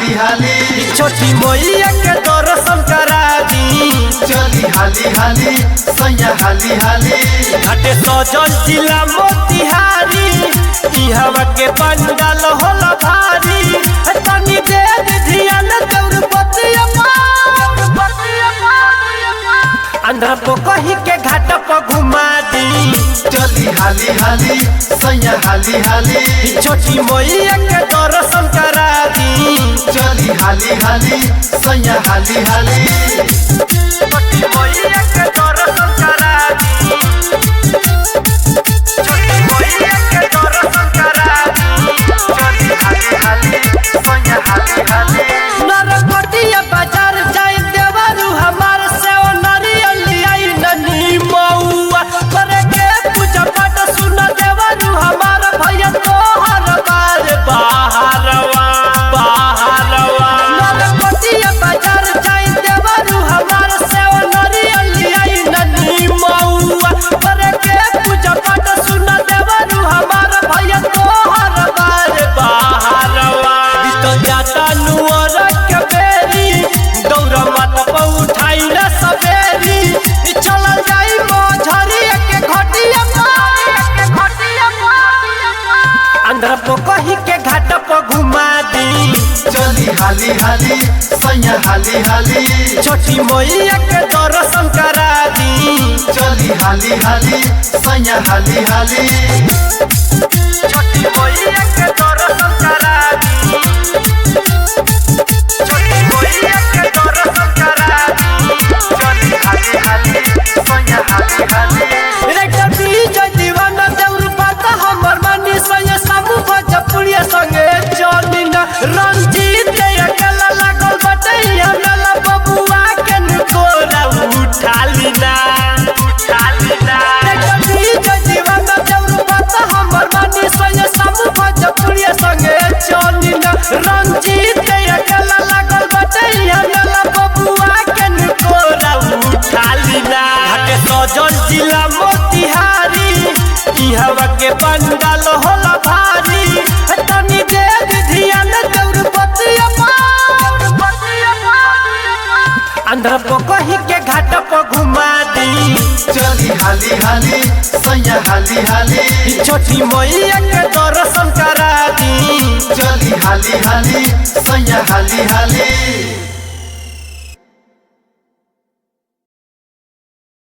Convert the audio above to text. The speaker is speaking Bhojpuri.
हाली हाली छोटी मैया के दर्शन करा दी। चली हाली हाली सैया हाली हाली घाटे सजल जिला मोतिहारी इहवा के पंडाल होला भारी तनी दे ध्यान दौड़ बतिया अंधा को कही के घाट पर घुमा दी। चली हाली हाली सैया हाली हाली छोटी मैया के दर्शन करा दी। चली हाली हाली सैया हाली हाली छोटी मैया के दर्शन करा दी। छोटी मैया के दर्शन करा दी। चली हाली हाली सैया हाली हाली नरकटिया बाजार जाई देवरू हमार से नरियल आई ननी मौआ करे के पूजा पाठ सुन देवरू हमार भैया तोहर बार बाहरवा बाहरवा नरकटिया बाजार जाई देवरू हमार से नरियल आई ननी मौआ करे के पूजा पाठ सुन देवरू हमार भैया तोहर बार बाहरवा तो जाता नुअर के बेरी दौड़ मत पर उठाई न सवेरी चल जाई मोझरी के घटिया अंदर को कही के घाट पर घुमा दी। चली हाली हाली सैया हाली हाली छोटी मैया के दर्शन करा दी। चली हाली हाली सैया हाली हाली छोटी मैया के दर्शन करा दी। छोटी मैया के दर्शन करा दी। चली हाली हाली सैया हाली हाली रेक्टर बीज दीवाना देउर बात हमर मानी सैया सामू भजपुरिया संगे चली ना रंजीत के अकेला लागल बटे हमरा बबुआ के कोरा उठाली ना रेक्टर बीज दीवाना देउर बात हमर मानी सैया सामू भजपुरिया संगे चली ना रंजीत के अकेला लागल बटे हमरा बबुआ के कोरा उठाली ना घाटे सजल जिला मोतिहारी इहवा के पंडाल होला भारी तनी दे ध्यान दौड़ बतिया अंधा को कही के घाट पर घुमा दी। चली हाली हाली सैया हाली हाली छोटी मैया के दर्शन करा दी। चली हाली हाली सैया हाली हाली